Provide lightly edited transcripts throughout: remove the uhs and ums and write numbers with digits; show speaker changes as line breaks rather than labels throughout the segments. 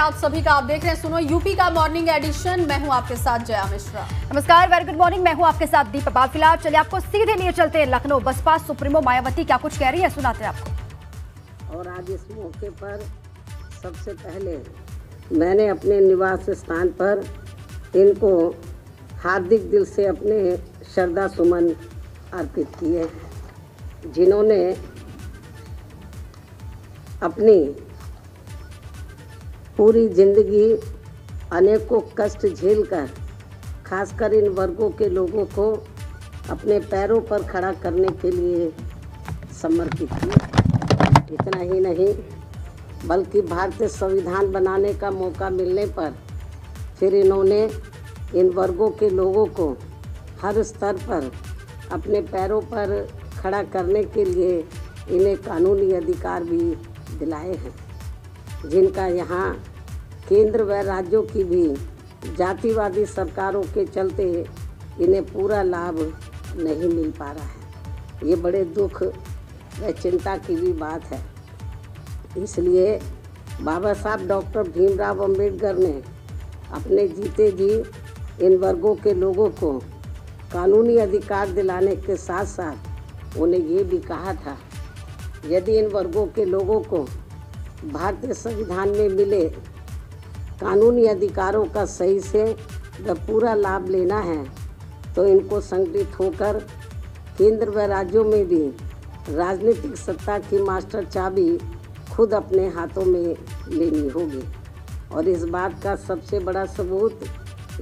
आप सभी का। आप देख रहे हैं सुनो यूपी का मॉर्निंग एडिशन। मैं हूं आपके साथ जया मिश्रा।
नमस्कार, वेरी गुड मॉर्निंग। मैं हूं आपके साथ दीपा। फिलहाल चलिए आपको सीधे लिए चलते हैं लखनऊ। बसपा सुप्रीमो मायावती क्या कुछ कह रही है, सुनाते हैं आपको।
और आज इस मौके पर सबसे पहले मैंने अपने निवास स्थान पर इनको हार्दिक दिल से अपने श्रद्धा सुमन अर्पित किए, जिन्होंने अपनी पूरी जिंदगी अनेकों कष्ट झेलकर खासकर इन वर्गों के लोगों को अपने पैरों पर खड़ा करने के लिए समर्पित किया। इतना ही नहीं बल्कि भारतीय संविधान बनाने का मौका मिलने पर फिर इन्होंने इन वर्गों के लोगों को हर स्तर पर अपने पैरों पर खड़ा करने के लिए इन्हें कानूनी अधिकार भी दिलाए हैं, जिनका यहाँ केंद्र व राज्यों की भी जातिवादी सरकारों के चलते इन्हें पूरा लाभ नहीं मिल पा रहा है। ये बड़े दुख व चिंता की भी बात है। इसलिए बाबा साहब डॉक्टर भीमराव अंबेडकर ने अपने जीते जी इन वर्गों के लोगों को कानूनी अधिकार दिलाने के साथ साथ उन्हें ये भी कहा था, यदि इन वर्गों के लोगों को भारतीय संविधान में मिले कानूनी अधिकारों का सही से व पूरा लाभ लेना है तो इनको संगठित होकर केंद्र व राज्यों में भी राजनीतिक सत्ता की मास्टर चाबी खुद अपने हाथों में लेनी होगी। और इस बात का सबसे बड़ा सबूत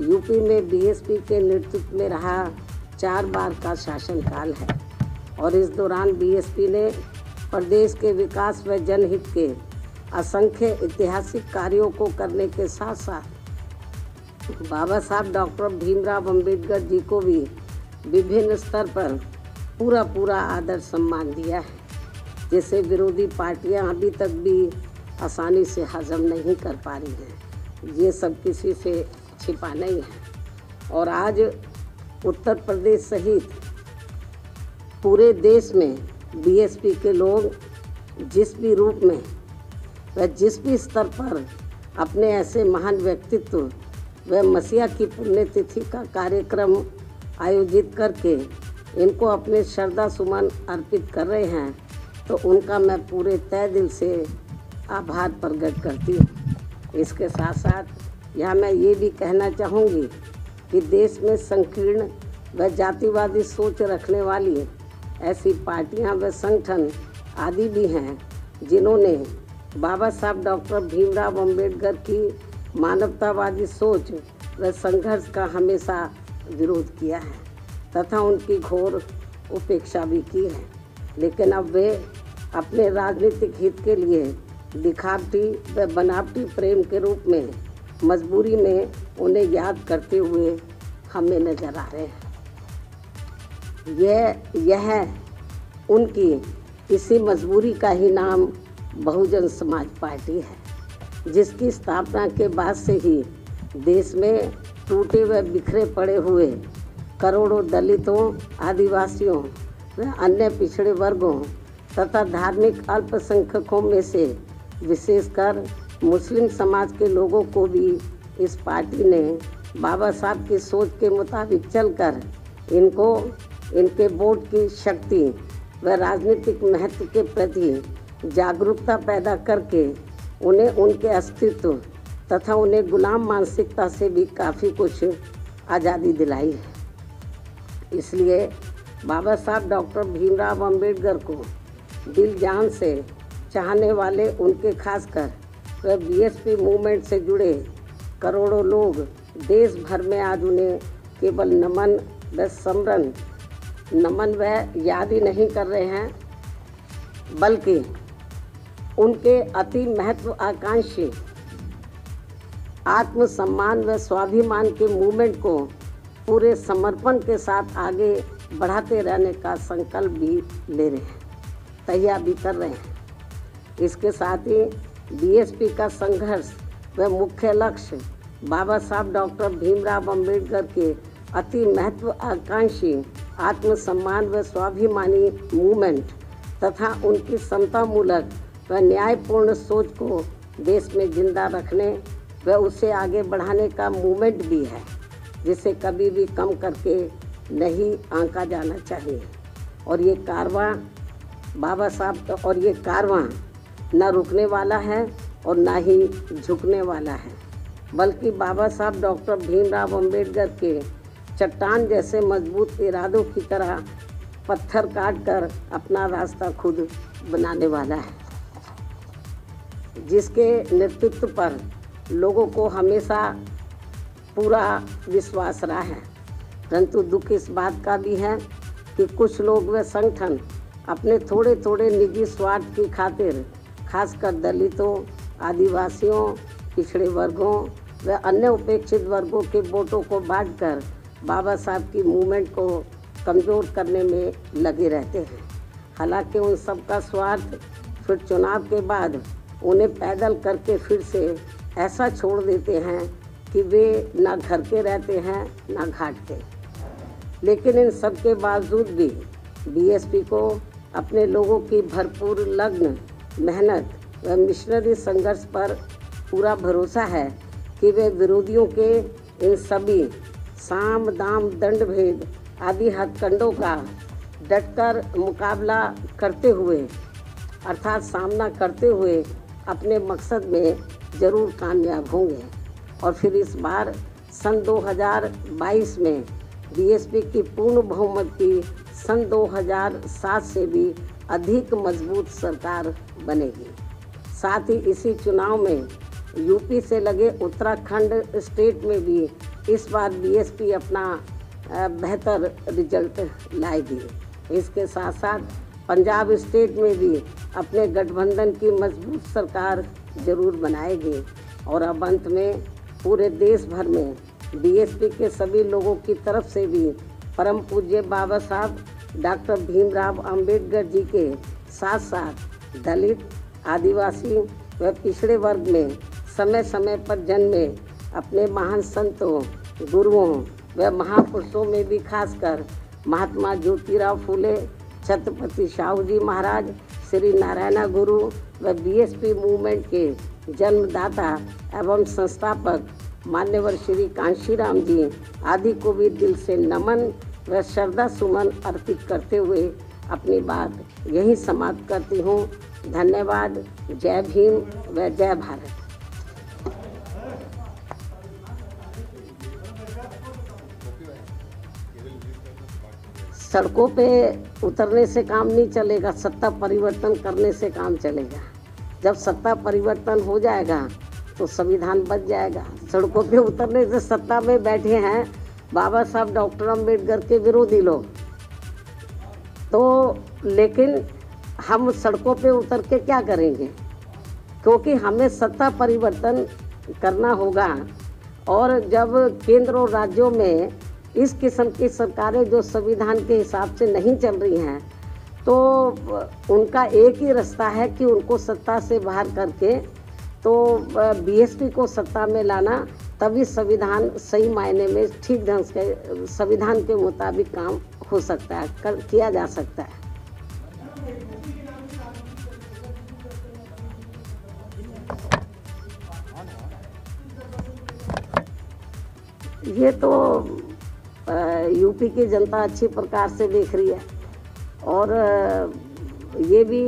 यूपी में बीएसपी के नेतृत्व में रहा 4 बार का शासनकाल है। और इस दौरान बीएसपी ने प्रदेश के विकास व जनहित के असंख्य ऐतिहासिक कार्यों को करने के साथ साथ बाबा साहब डॉक्टर भीमराव अंबेडकर जी को भी विभिन्न स्तर पर पूरा आदर सम्मान दिया है, जिसे विरोधी पार्टियां अभी तक भी आसानी से हजम नहीं कर पा रही हैं। ये सब किसी से छिपा नहीं है। और आज उत्तर प्रदेश सहित पूरे देश में बीएसपी के लोग जिस भी रूप में व जिस भी स्तर पर अपने ऐसे महान व्यक्तित्व व मसीहा की पुण्यतिथि का कार्यक्रम आयोजित करके इनको अपने श्रद्धा सुमन अर्पित कर रहे हैं, तो उनका मैं पूरे तहे दिल से आभार प्रकट करती हूँ। इसके साथ साथ यहाँ मैं ये भी कहना चाहूँगी कि देश में संकीर्ण व जातिवादी सोच रखने वाली ऐसी पार्टियां व संगठन आदि भी हैं, जिन्होंने बाबा साहब डॉक्टर भीमराव अंबेडकर की मानवतावादी सोच व संघर्ष का हमेशा विरोध किया है तथा उनकी घोर उपेक्षा भी की है। लेकिन अब वे अपने राजनीतिक हित के लिए दिखावटी व बनावटी प्रेम के रूप में मजबूरी में उन्हें याद करते हुए हमें नजर आ रहे हैं। यह उनकी इसी मजबूरी का ही नाम बहुजन समाज पार्टी है, जिसकी स्थापना के बाद से ही देश में टूटे व बिखरे पड़े हुए करोड़ों दलितों, आदिवासियों व अन्य पिछड़े वर्गों तथा धार्मिक अल्पसंख्यकों में से विशेषकर मुस्लिम समाज के लोगों को भी इस पार्टी ने बाबा साहब की सोच के मुताबिक चलकर इनको इनके वोट की शक्ति व राजनीतिक महत्व के प्रति जागरूकता पैदा करके उन्हें उनके अस्तित्व तथा उन्हें गुलाम मानसिकता से भी काफ़ी कुछ आज़ादी दिलाई है। इसलिए बाबा साहब डॉक्टर भीमराव अंबेडकर को दिल जान से चाहने वाले उनके खासकर व बीएसपी मूवमेंट से जुड़े करोड़ों लोग देश भर में आज उन्हें केवल नमन व याद ही नहीं कर रहे हैं, बल्कि उनके अति महत्वाकांक्षी आत्मसम्मान व स्वाभिमान के मूवमेंट को पूरे समर्पण के साथ आगे बढ़ाते रहने का संकल्प भी ले रहे हैं, तैयार भी कर रहे हैं। इसके साथ ही बीएसपी का संघर्ष व मुख्य लक्ष्य बाबा साहब डॉक्टर भीमराव अंबेडकर के अति महत्वाकांक्षी आत्मसम्मान व स्वाभिमानी मूवमेंट तथा उनकी समतामूलक व न्यायपूर्ण सोच को देश में जिंदा रखने वह उसे आगे बढ़ाने का मूवमेंट भी है, जिसे कभी भी कम करके नहीं आंका जाना चाहिए। और ये कारवां न रुकने वाला है और ना ही झुकने वाला है, बल्कि बाबा साहब डॉक्टर भीमराव अंबेडकर के चट्टान जैसे मजबूत इरादों की तरह पत्थर काट कर अपना रास्ता खुद बनाने वाला है, जिसके नेतृत्व पर लोगों को हमेशा पूरा विश्वास रहा है। परंतु दुख इस बात का भी है कि कुछ लोग व संगठन अपने थोड़े थोड़े निजी स्वार्थ की खातिर खासकर दलितों, आदिवासियों, पिछड़े वर्गों व अन्य उपेक्षित वर्गों के वोटों को बांटकर बाबा साहब की मूवमेंट को कमज़ोर करने में लगे रहते हैं। हालांकि उन सब का स्वार्थ फिर चुनाव के बाद उन्हें पैदल करके फिर से ऐसा छोड़ देते हैं कि वे ना घर के रहते हैं ना घाट के। लेकिन इन सब के बावजूद भी बीएसपी को अपने लोगों की भरपूर लगन, मेहनत व मिशनरी संघर्ष पर पूरा भरोसा है कि वे विरोधियों के इन सभी साम दाम दंड भेद आदि हथकंडों का डटकर मुकाबला करते हुए अर्थात सामना करते हुए अपने मकसद में ज़रूर कामयाब होंगे। और फिर इस बार सन 2022 में बीएसपी की पूर्ण बहुमत की सन 2007 से भी अधिक मजबूत सरकार बनेगी। साथ ही इसी चुनाव में यूपी से लगे उत्तराखंड स्टेट में भी इस बार बीएसपी अपना बेहतर रिजल्ट लाएगी। इसके साथ साथ पंजाब स्टेट में भी अपने गठबंधन की मजबूत सरकार जरूर बनाएगी। और अब अंत में पूरे देश भर में बीएसपी के सभी लोगों की तरफ से भी परम पूज्य बाबा साहब डॉक्टर भीमराव अंबेडकर जी के साथ साथ दलित, आदिवासी व पिछड़े वर्ग में समय समय पर जन्मे अपने महान संतों, गुरुओं व महापुरुषों में भी खासकर महात्मा ज्योतिराव फूले, छत्रपति शाहू जी महाराज, श्री नारायण गुरु व बीएसपी मूवमेंट के जन्मदाता एवं संस्थापक मान्यवर श्री कांशीराम जी आदि को भी दिल से नमन व श्रद्धा सुमन अर्पित करते हुए अपनी बात यहीं समाप्त करती हूँ। धन्यवाद। जय भीम व जय भारत। सड़कों पे उतरने से काम नहीं चलेगा, सत्ता परिवर्तन करने से काम चलेगा। जब सत्ता परिवर्तन हो जाएगा तो संविधान बच जाएगा। सड़कों पे उतरने से सत्ता में बैठे हैं बाबा साहब डॉक्टर अंबेडकर के विरोधी लोग, तो लेकिन हम सड़कों पे उतर के क्या करेंगे, क्योंकि हमें सत्ता परिवर्तन करना होगा। और जब केंद्र और राज्यों में इस किस्म की सरकारें जो संविधान के हिसाब से नहीं चल रही हैं, तो उनका एक ही रास्ता है कि उनको सत्ता से बाहर करके तो बीएसपी को सत्ता में लाना, तभी संविधान सही मायने में ठीक ढंग से संविधान के मुताबिक काम हो सकता है, किया जा सकता है। ये तो यूपी की जनता अच्छी प्रकार से देख रही है और ये भी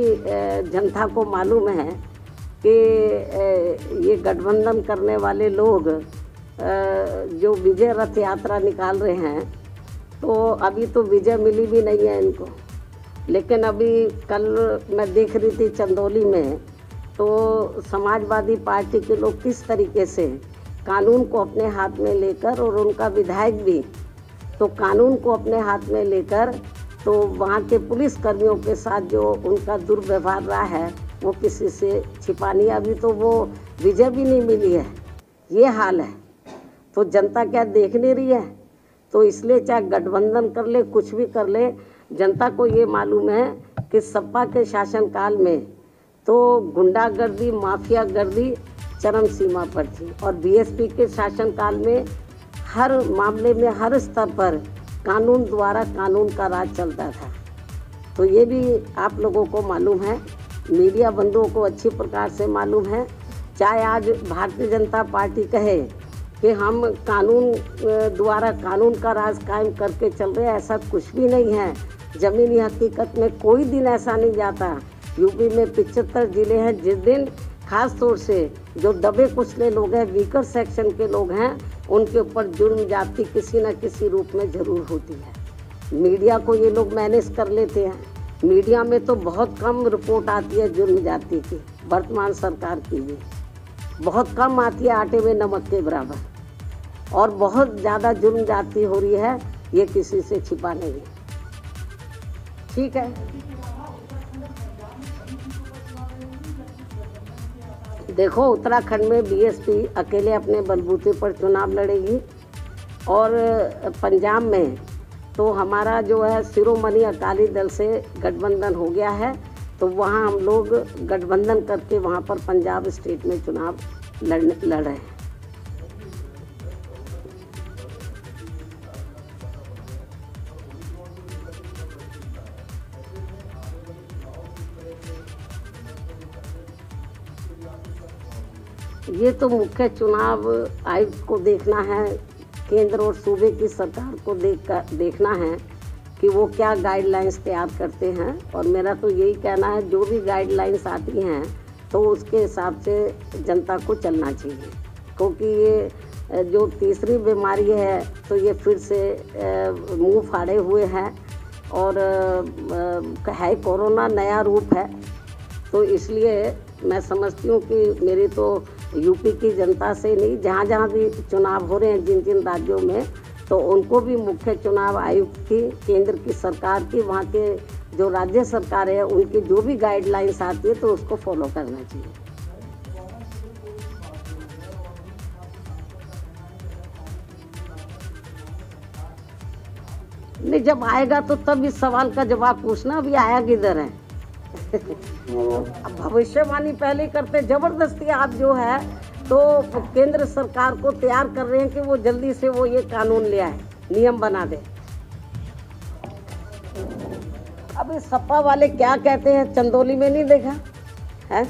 जनता को मालूम है कि ये गठबंधन करने वाले लोग जो विजय रथ यात्रा निकाल रहे हैं, तो अभी तो विजय मिली भी नहीं है इनको। लेकिन अभी कल मैं देख रही थी चंदौली में, तो समाजवादी पार्टी के लोग किस तरीके से कानून को अपने हाथ में लेकर, और उनका विधायक भी तो कानून को अपने हाथ में लेकर, तो वहाँ के पुलिस कर्मियों के साथ जो उनका दुर्व्यवहार रहा है वो किसी से छिपा नहीं। अभी तो वो विजय भी नहीं मिली है, ये हाल है। तो जनता क्या देख नहीं रही है? तो इसलिए चाहे गठबंधन कर ले, कुछ भी कर ले, जनता को ये मालूम है कि सपा के शासनकाल में तो गुंडागर्दी, माफियागर्दी चरम सीमा पर थी, और बीएसपी के शासनकाल में हर मामले में हर स्तर पर कानून द्वारा कानून का राज चलता था। तो ये भी आप लोगों को मालूम है, मीडिया बंधुओं को अच्छी प्रकार से मालूम है। चाहे आज भारतीय जनता पार्टी कहे कि हम कानून द्वारा कानून का राज कायम करके चल रहे हैं, ऐसा कुछ भी नहीं है। ज़मीनी हकीकत में कोई दिन ऐसा नहीं जाता। यूपी में 75 ज़िले हैं, जिस दिन खास तौर से जो दबे कुचले लोग हैं, वीकर सेक्शन के लोग हैं, उनके ऊपर जुर्म जाति किसी न किसी रूप में ज़रूर होती है। मीडिया को ये लोग मैनेज कर लेते हैं। मीडिया में तो बहुत कम रिपोर्ट आती है जुर्म जाति की, वर्तमान सरकार की भी बहुत कम आती है, आटे में नमक के बराबर। और बहुत ज़्यादा जुर्म जाति हो रही है, ये किसी से छिपा नहीं है। ठीक है, देखो उत्तराखंड में बीएसपी अकेले अपने बलबूते पर चुनाव लड़ेगी और पंजाब में तो हमारा जो है शिरोमणि अकाली दल से गठबंधन हो गया है, तो वहाँ हम लोग गठबंधन करके वहाँ पर पंजाब स्टेट में चुनाव लड़ रहे हैं। ये तो मुख्य चुनाव आयुक्त को देखना है, केंद्र और सूबे की सरकार को देखना है कि वो क्या गाइडलाइंस तैयार करते हैं। और मेरा तो यही कहना है, जो भी गाइडलाइंस आती हैं तो उसके हिसाब से जनता को चलना चाहिए, क्योंकि ये जो तीसरी बीमारी है तो ये फिर से मुंह फाड़े हुए हैं और है कोरोना नया रूप है। तो इसलिए मैं समझती हूँ कि मेरी तो यूपी की जनता से नहीं, जहाँ जहाँ भी चुनाव हो रहे हैं जिन जिन राज्यों में, तो उनको भी मुख्य चुनाव आयुक्त की, केंद्र की सरकार की, वहाँ के जो राज्य सरकार है उनकी जो भी गाइडलाइंस आती है तो उसको फॉलो करना चाहिए। नहीं, जब आएगा तो तब इस सवाल का जवाब पूछना, अभी आया किधर है। अब भविष्यवाणी पहले करते, जबरदस्ती आप जो है तो केंद्र सरकार को तैयार कर रहे हैं कि वो जल्दी से वो ये कानून ले आए, नियम बना दे। अब इस सपा वाले क्या कहते हैं, चंदौली में नहीं देखा है?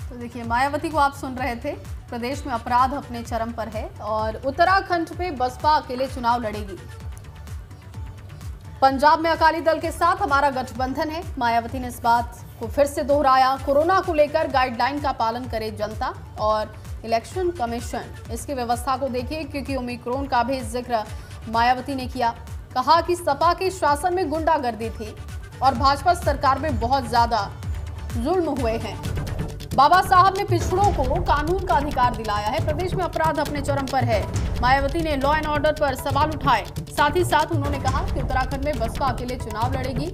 तो देखिए, मायावती को आप सुन रहे थे। प्रदेश में अपराध अपने चरम पर है और उत्तराखंड में बसपा अकेले चुनाव लड़ेगी। पंजाब में अकाली दल के साथ हमारा गठबंधन है, मायावती ने इस बात को फिर से दोहराया। कोरोना को लेकर गाइडलाइन का पालन करे जनता और इलेक्शन कमीशन इसकी व्यवस्था को देखिए, क्योंकि ओमिक्रॉन का भी जिक्र मायावती ने किया। कहा कि सपा के शासन में गुंडागर्दी थी और भाजपा सरकार में बहुत ज्यादा जुल्म हुए हैं। बाबा साहब ने पिछड़ों को कानून का अधिकार दिलाया है। प्रदेश में अपराध अपने चरम पर है। मायावती ने लॉ एंड ऑर्डर पर सवाल उठाए। साथ ही साथ उन्होंने कहा कि उत्तराखंड में बसपा अकेले चुनाव लड़ेगी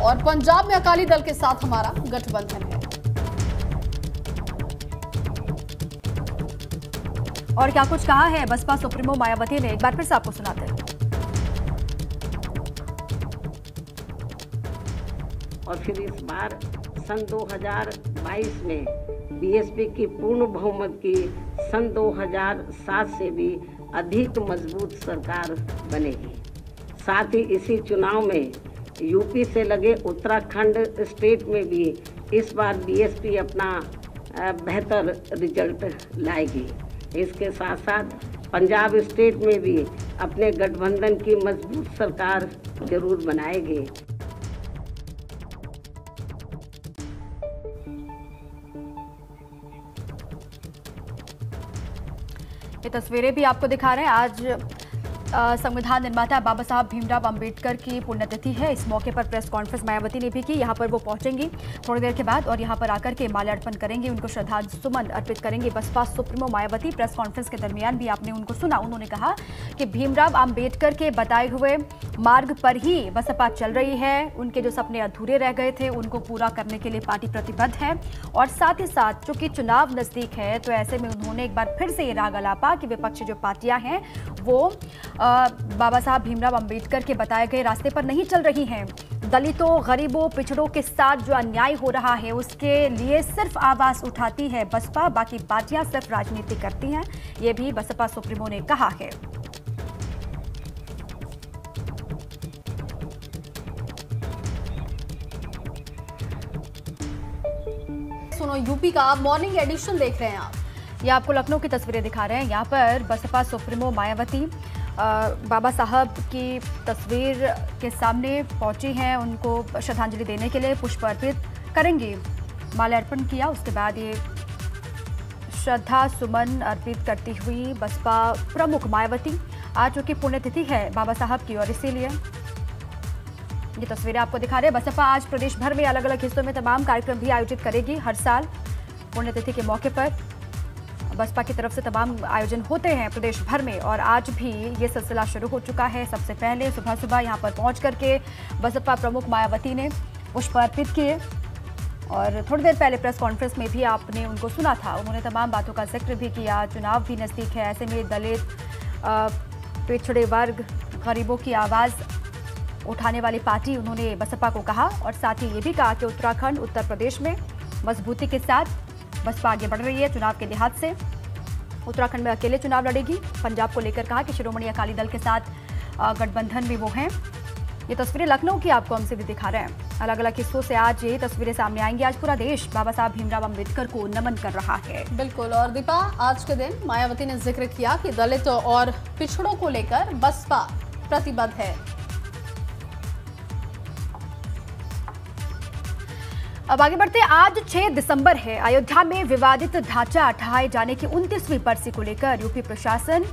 और पंजाब में अकाली दल के साथ हमारा गठबंधन है।
और क्या कुछ कहा है बसपा सुप्रीमो मायावती ने, एक बार फिर से आपको सुनाते हैं।
और फिर इस बार सन 2022 में बीएसपी की पूर्ण बहुमत की सन 2007 से भी अधिक मजबूत सरकार बनेगी। साथ ही इसी चुनाव में यूपी से लगे उत्तराखंड स्टेट में भी इस बार बीएसपी अपना बेहतर रिजल्ट लाएगी। इसके साथ साथ पंजाब स्टेट में भी अपने गठबंधन की मजबूत सरकार जरूर बनाएगी।
ये तस्वीरें भी आपको दिखा रहे हैं। आज संविधान निर्माता बाबा साहब भीमराव अंबेडकर की पुण्यतिथि है। इस मौके पर प्रेस कॉन्फ्रेंस मायावती ने भी की। यहाँ पर वो पहुंचेंगी थोड़ी देर के बाद और यहाँ पर आकर के माल्यार्पण करेंगे, उनको श्रद्धांजलि सुमन अर्पित करेंगे। Baspa supremo Mayawati press conference के दरमियान भी आपने उनको सुना, उन्होंने कहा कि भीमराव अंबेडकर के बताए हुए मार्ग पर ही बसपा चल रही है। उनके जो सपने अधूरे रह गए थे उनको पूरा करने के लिए पार्टी प्रतिबद्ध है। और साथ ही साथ चूंकि चुनाव नजदीक है तो ऐसे में उन्होंने एक बार फिर से ये राग अलापा कि विपक्षी जो पार्टियां हैं वो बाबा साहब भीमराव अंबेडकर के बताए गए रास्ते पर नहीं चल रही हैं। दलितों, गरीबों, पिछड़ों के साथ जो अन्याय हो रहा है उसके लिए सिर्फ आवाज उठाती है बसपा, बाकी पार्टियां सिर्फ राजनीति करती हैं, ये भी बसपा सुप्रीमो ने कहा है।
सुनो यूपी का मॉर्निंग एडिशन देख रहे हैं आप।
ये आपको लखनऊ की तस्वीरें दिखा रहे हैं। यहाँ पर बसपा सुप्रीमो मायावती बाबा साहब की तस्वीर के सामने पहुंची हैं, उनको श्रद्धांजलि देने के लिए पुष्प अर्पित करेंगी। माल्यार्पण किया, उसके बाद ये श्रद्धा सुमन अर्पित करती हुई बसपा प्रमुख मायावती, आज चूंकि पुण्यतिथि है बाबा साहब की और इसीलिए ये तस्वीरें आपको दिखा रहे हैं। बसपा आज प्रदेश भर में अलग अलग हिस्सों में तमाम कार्यक्रम भी आयोजित करेगी। हर साल पुण्यतिथि के मौके पर बसपा की तरफ से तमाम आयोजन होते हैं प्रदेश भर में और आज भी ये सिलसिला शुरू हो चुका है। सबसे पहले सुबह सुबह यहाँ पर पहुँच करके बसपा प्रमुख मायावती ने पुष्प अर्पित किए और थोड़ी देर पहले प्रेस कॉन्फ्रेंस में भी आपने उनको सुना था। उन्होंने तमाम बातों का जिक्र भी किया। चुनाव भी नज़दीक है, ऐसे में दलित, पिछड़े वर्ग, गरीबों की आवाज़ उठाने वाली पार्टी उन्होंने बसपा को कहा और साथ ही ये भी कहा कि उत्तराखंड, उत्तर प्रदेश में मजबूती के साथ बसपा आगे बढ़ रही है। चुनाव के लिहाज से उत्तराखंड में अकेले चुनाव लड़ेगी। पंजाब को लेकर कहा कि शिरोमणि अकाली दल के साथ गठबंधन भी वो हैं। ये तस्वीरें लखनऊ की आपको हम सीधे दिखा रहे हैं। अलग अलग हिस्सों से आज ये तस्वीरें सामने आएंगी। आज पूरा देश बाबा साहब भीमराव अम्बेडकर को नमन कर रहा है।
बिल्कुल। और दीपा, आज के दिन मायावती ने जिक्र किया कि दलित और पिछड़ों को लेकर बसपा प्रतिबद्ध है।
अब आगे बढ़ते हैं। आज 6 दिसंबर है। अयोध्या में विवादित ढांचा हटाए जाने की 29वीं बरसी को लेकर यूपी प्रशासन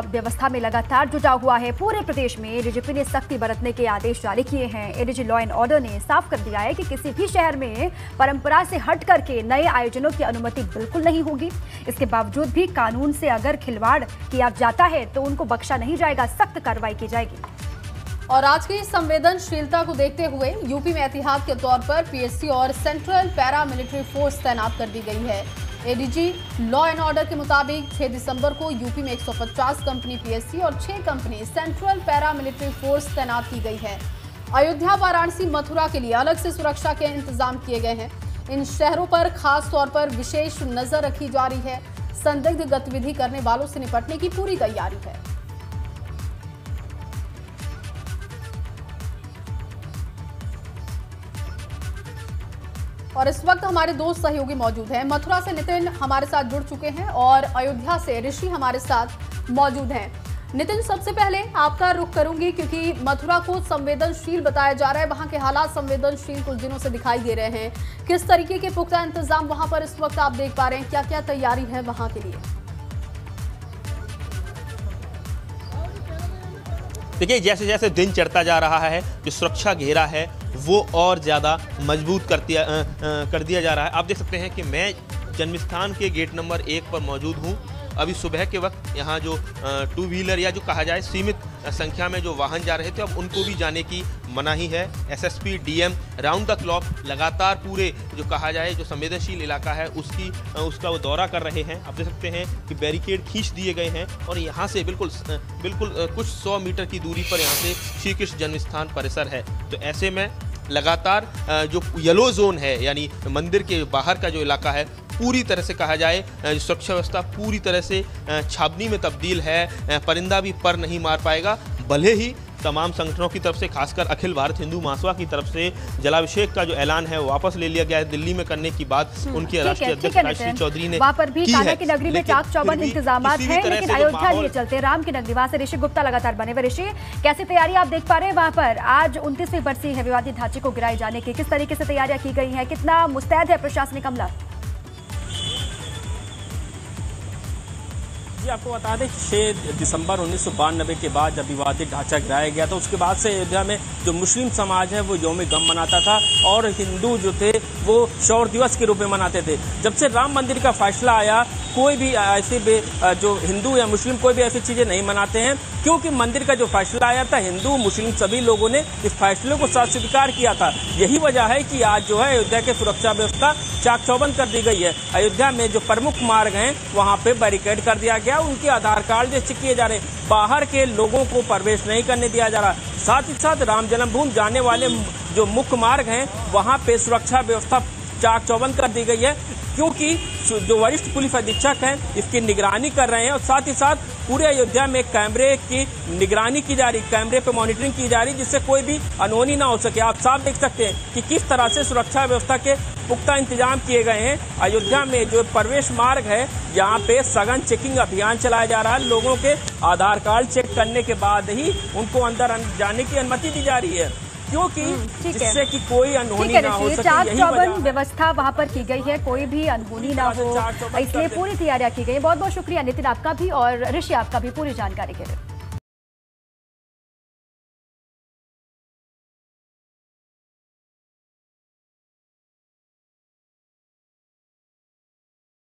व्यवस्था में लगातार जुटा हुआ है। पूरे प्रदेश में एडीजीपी ने सख्ती बरतने के आदेश जारी किए हैं। एडीजी लॉ एंड ऑर्डर ने साफ कर दिया है कि किसी भी शहर में परंपरा से हट करके नए आयोजनों की अनुमति बिल्कुल नहीं होगी। इसके बावजूद भी कानून से अगर खिलवाड़ किया जाता है तो उनको बख्शा नहीं जाएगा, सख्त कार्रवाई की जाएगी।
और आज की संवेदनशीलता को देखते हुए यूपी में एहतियात के तौर पर पीएससी और सेंट्रल पैरा मिलिट्री फोर्स तैनात कर दी गई है। एडीजी लॉ एंड ऑर्डर के मुताबिक 6 दिसंबर को यूपी में 150 कंपनी पीएससी और 6 company central para military force तैनात की गई है। अयोध्या, वाराणसी, मथुरा के लिए अलग से सुरक्षा के इंतजाम किए गए हैं। इन शहरों पर खास तौर पर विशेष नजर रखी जा रही है। संदिग्ध गतिविधि करने वालों से निपटने की पूरी तैयारी है। और इस वक्त हमारे दो सहयोगी मौजूद हैं। मथुरा से नितिन हमारे साथ जुड़ चुके हैं और अयोध्या से ऋषि हमारे साथ मौजूद हैं। नितिन, सबसे पहले आपका रुख करूंगी क्योंकि मथुरा को संवेदनशील बताया जा रहा है। वहां के हालात संवेदनशील कुछ दिनों से दिखाई दे रहे हैं। किस तरीके के पुख्ता इंतजाम वहां पर इस वक्त आप देख पा रहे हैं? क्या क्या तैयारी है वहां के लिए?
देखिए, जैसे जैसे दिन चढ़ता जा रहा है, जो सुरक्षा घेरा है वो और ज़्यादा मजबूत कर दिया जा रहा है। आप देख सकते हैं कि मैं जन्मस्थान के गेट नंबर 1 पर मौजूद हूँ। अभी सुबह के वक्त यहाँ जो 2 व्हीलर या जो कहा जाए सीमित संख्या में जो वाहन जा रहे थे, अब उनको भी जाने की मनाही है। SSP, DM round the clock लगातार पूरे जो कहा जाए जो संवेदनशील इलाका है उसका वो दौरा कर रहे हैं। आप देख सकते हैं कि बैरिकेड खींच दिए गए हैं और यहाँ से बिल्कुल कुछ 100 मीटर की दूरी पर यहाँ से श्री कृष्ण जन्मस्थान परिसर है। तो ऐसे में लगातार जो येलो जोन है यानी मंदिर के बाहर का जो इलाका है, पूरी तरह से कहा जाए सुरक्षा व्यवस्था पूरी तरह से छावनी में तब्दील है। परिंदा भी पर नहीं मार पाएगा। भले ही तमाम संगठनों की तरफ से, खासकर अखिल भारत हिंदू महासभा की तरफ से जलाभिषेक का जो ऐलान है वो वापस ले लिया गया है दिल्ली में करने की बात उनके राष्ट्रीय अध्यक्ष राजश्री चौधरी ने
वहाँ पर भी कान्हा की नगरी में चाक चौबंद इंतजाम है, लेकिन अयोध्या लिए चलते राम की नगरी। वहाँ से ऋषि गुप्ता लगातार बने हुए। ऋषि, कैसी तैयारी आप देख पा रहे हैं वहाँ पर? आज 29वीं बरसी है विवादित ढांचे को गिराए जाने की, किस तरीके से तैयारियां की गई हैं? कितना मुस्तैद है प्रशासनिक अमला?
जी, आपको बता दें 6 दिसंबर 1992 के बाद जब विवादित ढांचा गिराया गया था, उसके बाद से अयोध्या में जो मुस्लिम समाज है वो यौम गम मनाता था और हिंदू जो थे वो शौर्य दिवस के रूप में मनाते थे। जब से राम मंदिर का फैसला आया, कोई भी ऐसे जो हिंदू या मुस्लिम कोई भी ऐसी चीज़ें नहीं मनाते हैं, क्योंकि मंदिर का जो फैसला आया था हिंदू मुस्लिम सभी लोगों ने इस फैसले को स्वीकार किया था। यही वजह है कि आज जो है अयोध्या की सुरक्षा व्यवस्था चाक चौबंद कर दी गई है। अयोध्या में जो प्रमुख मार्ग हैं वहाँ पे बैरिकेड कर दिया गया, उनके आधार कार्ड जो चेक किए जा रहे, बाहर के लोगों को प्रवेश नहीं करने दिया जा रहा। साथ ही साथ राम जन्मभूमि जाने वाले जो मुख्य मार्ग हैं वहाँ पे सुरक्षा व्यवस्था चाक चौबंद कर दी गई है, क्योंकि जो वरिष्ठ पुलिस अधीक्षक हैं इसकी निगरानी कर रहे हैं और साथ ही साथ पूरे अयोध्या में कैमरे की निगरानी की जा रही, कैमरे पे मॉनिटरिंग की जा रही, जिससे कोई भी अनहोनी ना हो सके। आप साफ देख सकते हैं कि किस तरह से सुरक्षा व्यवस्था के पुख्ता इंतजाम किए गए हैं। अयोध्या में जो प्रवेश मार्ग है यहाँ पे सघन चेकिंग अभियान चलाया जा रहा है। लोगों के आधार कार्ड चेक करने के बाद ही उनको अंदर जाने की अनुमति दी जा रही है, क्योंकि जिससे कि कोई अनहोनी ना हो सके।
चाक चौबंद व्यवस्था वहां पर की गई है, कोई भी अनहोनी ना हो, इसलिए पूरी तैयारियां की गई है। बहुत बहुत शुक्रिया नितिन आपका भी और ऋषि आपका भी पूरी जानकारी के लिए।